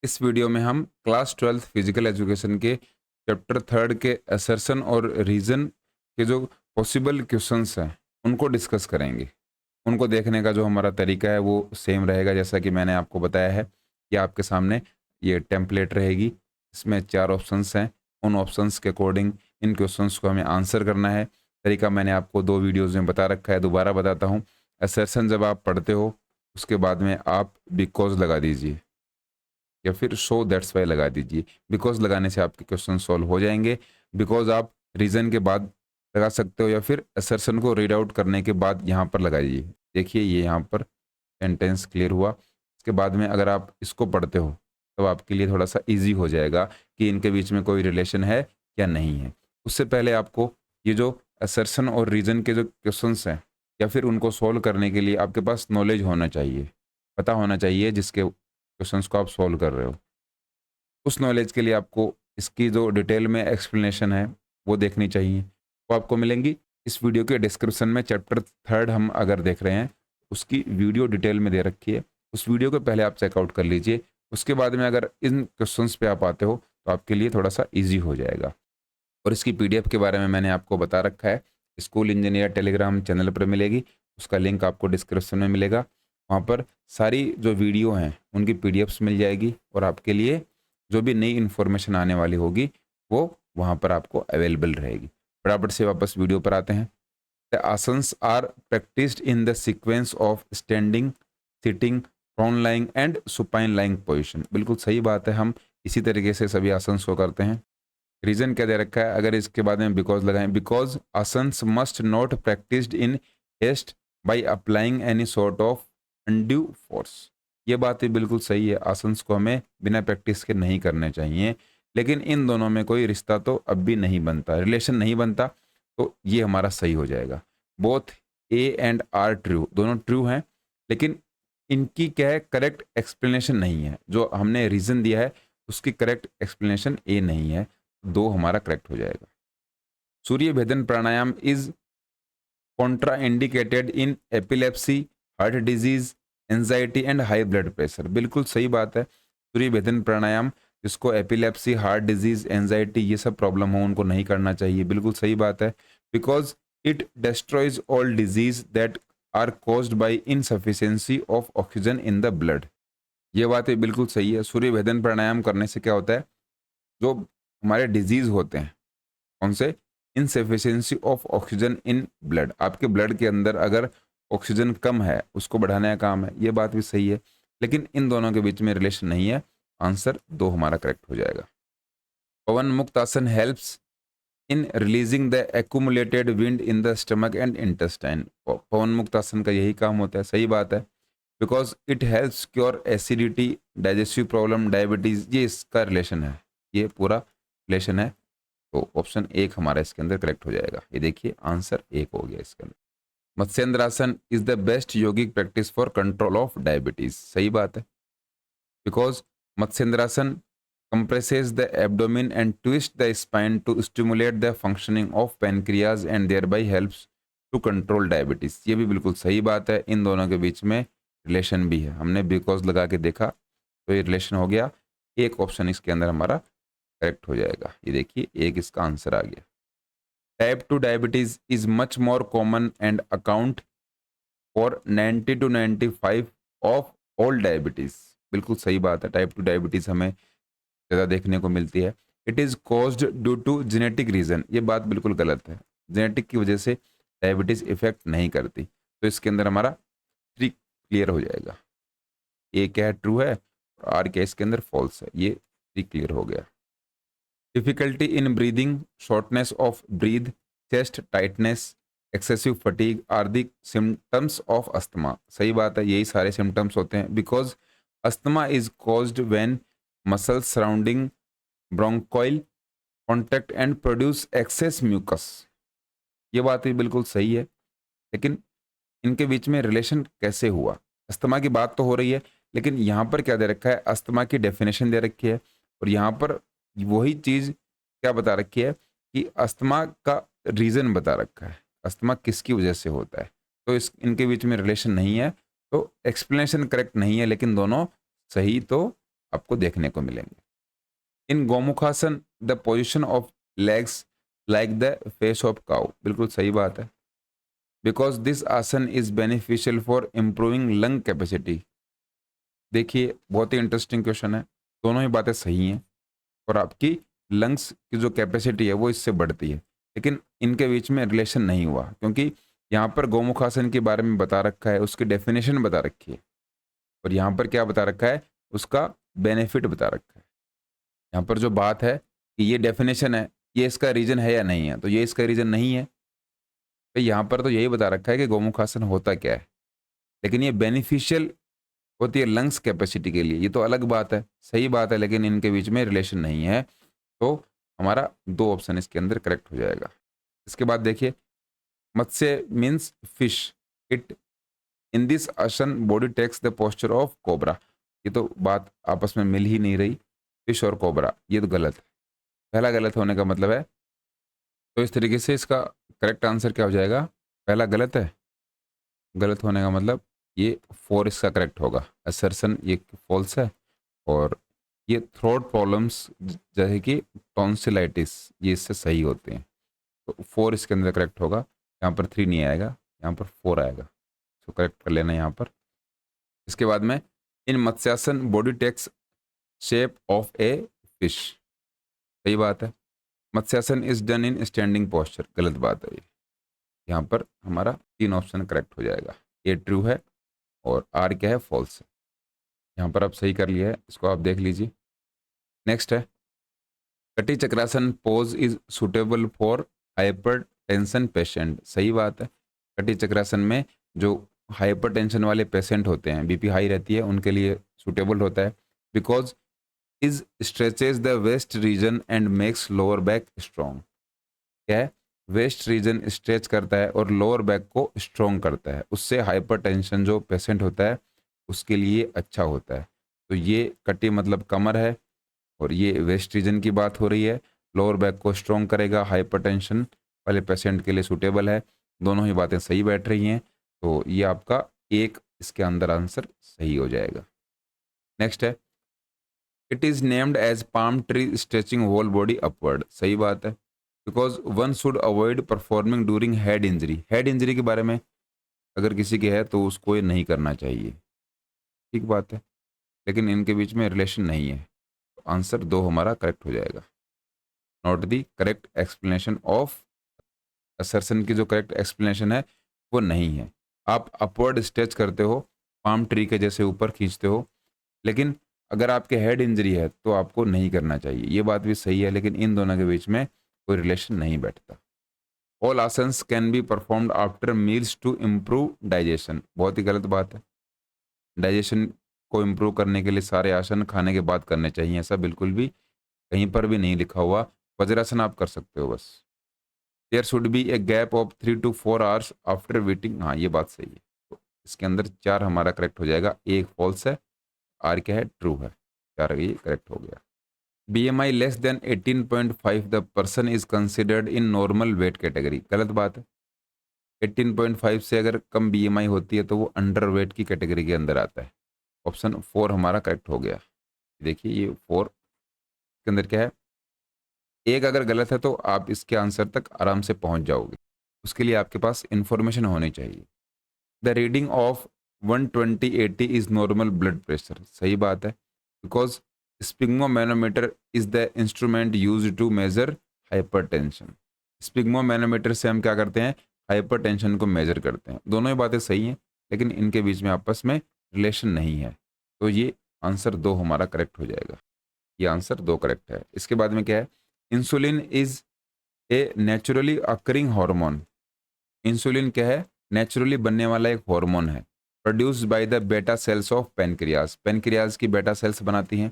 इस वीडियो में हम क्लास 12th फिजिकल एजुकेशन के चैप्टर 3 के असर्शन और रीजन के जो पॉसिबल क्वेश्चंस हैं उनको डिस्कस करेंगे। उनको देखने का जो हमारा तरीका है वो सेम रहेगा, जैसा कि मैंने आपको बताया है कि आपके सामने ये टेम्पलेट रहेगी। इसमें 4 ऑप्शंस हैं। उन ऑप्शंस के अकॉर्डिंग इन क्वेश्चंस को हमें आंसर करना है। तरीका मैंने आपको 2 वीडियोज़ में बता रखा है, दोबारा बताता हूँ। असर्शन जब आप पढ़ते हो उसके बाद में आप बिकॉज लगा दीजिए या फिर सो दैट्स वाई लगा दीजिए। बिकॉज लगाने से आपके क्वेश्चन सॉल्व हो जाएंगे। बिकॉज आप रीजन के बाद लगा सकते हो या फिर असर्शन को रीड आउट करने के बाद यहाँ पर लगाइए। देखिए ये यहाँ पर सेंटेंस क्लियर हुआ। इसके बाद में अगर आप इसको पढ़ते हो तो आपके लिए थोड़ा सा इजी हो जाएगा कि इनके बीच में कोई रिलेशन है या नहीं है। उससे पहले आपको ये जो असर्शन और रीजन के जो क्वेश्चंस हैं या फिर उनको सॉल्व करने के लिए आपके पास नॉलेज होना चाहिए, पता होना चाहिए जिसके क्वेश्चंस को आप सॉल्व कर रहे हो। उस नॉलेज के लिए आपको इसकी जो डिटेल में एक्सप्लेनेशन है वो देखनी चाहिए। वो आपको मिलेंगी इस वीडियो के डिस्क्रिप्शन में। चैप्टर 3 हम अगर देख रहे हैं उसकी वीडियो डिटेल में दे रखी है। उस वीडियो को पहले आप चेकआउट कर लीजिए। उसके बाद में अगर इन क्वेश्चंस पे आप आते हो तो आपके लिए थोड़ा सा ईजी हो जाएगा। और इसकी पीडीएफ के बारे में मैंने आपको बता रखा है। स्कूल इंजीनियर टेलीग्राम चैनल पर मिलेगी, उसका लिंक आपको डिस्क्रिप्शन में मिलेगा। वहाँ पर सारी जो वीडियो हैं उनकी पीडीएफ्स मिल जाएगी और आपके लिए जो भी नई इन्फॉर्मेशन आने वाली होगी वो वहाँ पर आपको अवेलेबल रहेगी। फटाफट से वापस वीडियो पर आते हैं। The asanas are practised in the sequence of standing, sitting, prone lying and supine lying position. बिल्कुल सही बात है, हम इसी तरीके से सभी आसन्स को करते हैं। रीजन क्या दे रखा है, अगर इसके बाद में बिकॉज लगाएं, because asanas must not practised in haste by applying any sort of undue force. ये बात भी बिल्कुल सही है, आसन्स को हमें बिना प्रैक्टिस के नहीं करने चाहिए। लेकिन इन दोनों में कोई रिश्ता तो अब भी नहीं बनता, रिलेशन नहीं बनता, तो ये हमारा सही हो जाएगा। Both A and R true, दोनों ट्रू हैं, लेकिन इनकी क्या है, करेक्ट एक्सप्लेनेशन नहीं है। जो हमने रीजन दिया है उसकी करेक्ट एक्सप्लेनेशन ए नहीं है, 2 हमारा करेक्ट हो जाएगा। Surya Bhedan pranayama is contraindicated in epilepsy, heart disease, anxiety and high blood pressure. बिल्कुल सही बात है। सूर्य भेदन प्राणायाम जिसको एपिलेप्सी, हार्ट डिजीज, एंजाइटी ये सब प्रॉब्लम हो उनको नहीं करना चाहिए। बिल्कुल सही बात है। Because it destroys all disease that are caused by insufficiency of oxygen in the blood. ये बात है, बिल्कुल सही है। सूर्य भेदन प्राणायाम करने से क्या होता है, जो हमारे डिजीज होते हैं, कौन से, insufficiency of oxygen in blood, आपके ब्लड के अंदर अगर ऑक्सीजन कम है उसको बढ़ाने का काम है। ये बात भी सही है, लेकिन इन दोनों के बीच में रिलेशन नहीं है। आंसर 2 हमारा करेक्ट हो जाएगा। Pawan Mukt Asan helps in releasing the accumulated wind in the stomach and intestine. Pawan Mukt Asan का यही काम होता है, सही बात है। Because it helps cure acidity, digestive problem, diabetes, ये इसका रिलेशन है, ये पूरा रिलेशन है। तो ऑप्शन 1 हमारा इसके अंदर करेक्ट हो जाएगा। ये देखिए आंसर 1 हो गया इसके अंदर। Matsyendrasana is the best yogic practice for control of diabetes. सही बात है। Because Matsyendrasana compresses the abdomen and twists the spine to stimulate the functioning of pancreas and thereby helps to control diabetes। ये भी बिल्कुल सही बात है। इन दोनों के बीच में रिलेशन भी है, हमने बिकॉज लगा के देखा तो ये रिलेशन हो गया। एक ऑप्शन इसके अंदर हमारा करेक्ट हो जाएगा। ये देखिए एक इसका आंसर आ गया। Type 2 diabetes is much more common and account for 90 to 95 of all diabetes. बिल्कुल सही बात है। टाइप 2 डायबिटीज हमें ज़्यादा देखने को मिलती है। It is caused due to genetic reason. ये बात बिल्कुल गलत है, जेनेटिक की वजह से डायबिटीज़ इफेक्ट नहीं करती। तो इसके अंदर हमारा 3 क्लियर हो जाएगा। ए क्या है, ट्रू है, और आर क्या इसके अंदर फॉल्स है। ये 3 क्लियर हो गया। Difficulty in breathing, shortness of breath, chest tightness, excessive fatigue are the symptoms of asthma. सही बात है, यही सारे सिम्टम्स होते हैं। Because asthma is caused when muscles surrounding bronchiole contact and produce excess mucus. ये बात भी बिल्कुल सही है, लेकिन इनके बीच में रिलेशन कैसे हुआ। अस्थमा की बात तो हो रही है, लेकिन यहाँ पर क्या दे रखा है, अस्थमा की डेफिनेशन दे रखी है, और यहाँ पर वही चीज़ क्या बता रखी है कि अस्थमा का रीज़न बता रखा है, अस्थमा किसकी वजह से होता है। तो इनके बीच में रिलेशन नहीं है, तो एक्सप्लेनेशन करेक्ट नहीं है, लेकिन दोनों सही तो आपको देखने को मिलेंगे। In Gomukhasana the position of legs like the face of cow, बिल्कुल सही बात है। Because this asana is beneficial for improving lung capacity. देखिए बहुत ही इंटरेस्टिंग क्वेश्चन है, दोनों ही बातें सही हैं और आपकी लंग्स की जो कैपेसिटी है वो इससे बढ़ती है, लेकिन इनके बीच में रिलेशन नहीं हुआ, क्योंकि यहाँ पर गोमुखासन के बारे में बता रखा है, उसकी डेफिनेशन बता रखी है, और यहाँ पर क्या बता रखा है, उसका बेनिफिट बता रखा है। यहाँ पर जो बात है कि ये डेफिनेशन है, ये इसका रीजन है या नहीं है, तो ये इसका रीजन नहीं है। तो यहाँ पर तो यही बता रखा है कि गोमुखासन होता क्या है, लेकिन ये बेनिफिशियल होती है लंग्स कैपेसिटी के लिए, ये तो अलग बात है, सही बात है, लेकिन इनके बीच में रिलेशन नहीं है। तो हमारा 2 ऑप्शन इसके अंदर करेक्ट हो जाएगा। इसके बाद देखिए, Matsya means fish, it in this asana body takes the posture of cobra. ये तो बात आपस में मिल ही नहीं रही, फिश और कोबरा, ये तो गलत है। पहला गलत होने का मतलब है, तो इस तरीके से इसका करेक्ट आंसर क्या हो जाएगा, पहला गलत है, गलत होने का मतलब ये 4 इसका करेक्ट होगा। असर्सन ये फॉल्स है, और ये थ्रोट प्रॉब्लम्स जैसे कि टॉन्सिलाइटिस ये इससे सही होते हैं, तो 4 इसके अंदर करेक्ट होगा। यहाँ पर 3 नहीं आएगा, यहाँ पर 4 आएगा, तो करेक्ट कर लेना यहाँ पर। इसके बाद में, in Matsyasana body takes shape of a fish, सही बात है। Matsyasana is done in standing posture, गलत बात है ये। यहाँ पर हमारा 3 ऑप्शन करेक्ट हो जाएगा, ए ट्रू है और आर क्या है, फॉल्स है। यहाँ पर आप सही कर लिया है, इसको आप देख लीजिए। नेक्स्ट है, Kati Chakrasana pose is suitable for hypertension patient, सही बात है। कटी चक्रासन में जो हाइपर टेंशन वाले पेशेंट होते हैं, बीपी हाई रहती है, उनके लिए सुटेबल होता है। Because is stretches the west region and makes lower back strong, क्या है, वेस्ट रीजन स्ट्रेच करता है और लोअर बैक को स्ट्रॉन्ग करता है, उससे हाइपर टेंशन जो पेशेंट होता है उसके लिए अच्छा होता है। तो ये कटी मतलब कमर है, और ये वेस्ट रीजन की बात हो रही है, लोअर बैक को स्ट्रॉन्ग करेगा, हाइपरटेंशन वाले पेशेंट के लिए सूटेबल है। दोनों ही बातें सही बैठ रही हैं, तो ये आपका एक इसके अंदर आंसर सही हो जाएगा। नेक्स्ट है, it is named as palm tree stretching whole body upward, सही बात है। Because one should avoid performing during head injury, head injury के बारे में अगर किसी के है तो उसको ये नहीं करना चाहिए, ठीक बात है, लेकिन इनके बीच में रिलेशन नहीं है, तो आंसर 2 हमारा करेक्ट हो जाएगा। Not the correct explanation of assertion की जो करेक्ट एक्सप्लेनेशन है वो नहीं है। आप अपवर्ड स्ट्रेच करते हो, पाम ट्री के जैसे ऊपर खींचते हो, लेकिन अगर आपके हेड इंजरी है तो आपको नहीं करना चाहिए, ये बात भी सही है, लेकिन इन दोनों के बीच में कोई रिलेशन नहीं बैठता। All asanas can be performed after meals to improve digestion, बहुत ही गलत बात है। डाइजेशन को इम्प्रूव करने के लिए सारे आसन खाने के बाद करने चाहिए, ऐसा बिल्कुल भी कहीं पर भी नहीं लिखा हुआ। वज्रासन आप कर सकते हो बस। There should be a gap of 3 to 4 hours after eating, हाँ ये बात सही है। तो इसके अंदर 4 हमारा करेक्ट हो जाएगा, एक फॉल्स है, आर क्या है, ट्रू है, 4 ये करेक्ट हो गया। BMI less than 18.5 the person is considered in normal weight category, गलत बात है। 18.5 से अगर कम BMI होती है तो वो अंडर वेट की कैटेगरी के अंदर आता है। ऑप्शन 4 हमारा करेक्ट हो गया। देखिए ये 4 के अंदर क्या है, एक अगर गलत है तो आप इसके आंसर तक आराम से पहुंच जाओगे, उसके लिए आपके पास इंफॉर्मेशन होनी चाहिए। The reading of 120/80 is normal blood pressure, सही बात है। Because sphygmomanometer is the instrument use to measure hypertension. Sphygmomanometer से हम क्या करते हैं, हाइपरटेंशन को मेजर करते हैं। दोनों ही बातें सही हैं, लेकिन इनके बीच में आपस में रिलेशन नहीं है, तो ये आंसर 2 हमारा करेक्ट हो जाएगा। ये आंसर 2 करेक्ट है। इसके बाद में क्या है, insulin is a naturally occurring hormone. Insulin क्या है, नेचुरली बनने वाला एक हार्मोन है, प्रोड्यूस्ड बाय द बेटा सेल्स ऑफ पेनक्रियाज। पेनक्रियाज की बेटा सेल्स बनाती हैं,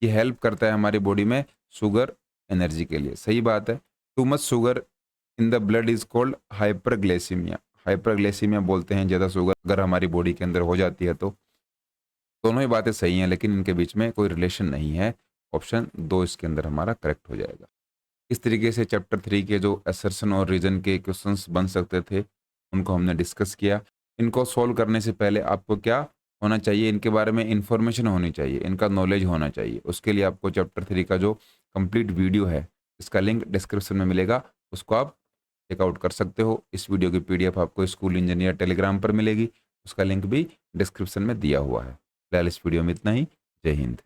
ये हेल्प करता है हमारी बॉडी में शुगर एनर्जी के लिए, सही बात है। Too much sugar in the blood is called hyperglycaemia. Hyperglycaemia बोलते हैं ज़्यादा शुगर अगर हमारी बॉडी के अंदर हो जाती है तो। दोनों ही बातें सही हैं, लेकिन इनके बीच में कोई रिलेशन नहीं है। ऑप्शन 2 इसके अंदर हमारा करेक्ट हो जाएगा। इस तरीके से चैप्टर 3 के जो असर्शन और रीजन के क्वेश्चंस बन सकते थे उनको हमने डिस्कस किया। इनको सॉल्व करने से पहले आपको क्या होना चाहिए, इनके बारे में इंफॉर्मेशन होनी चाहिए, इनका नॉलेज होना चाहिए। उसके लिए आपको चैप्टर 3 का जो कंप्लीट वीडियो है, इसका लिंक डिस्क्रिप्शन में मिलेगा, उसको आप चेकआउट कर सकते हो। इस वीडियो की पीडीएफ आपको स्कूल इंजीनियर टेलीग्राम पर मिलेगी, उसका लिंक भी डिस्क्रिप्शन में दिया हुआ है। फिलहाल इस वीडियो में इतना ही। जय हिंद।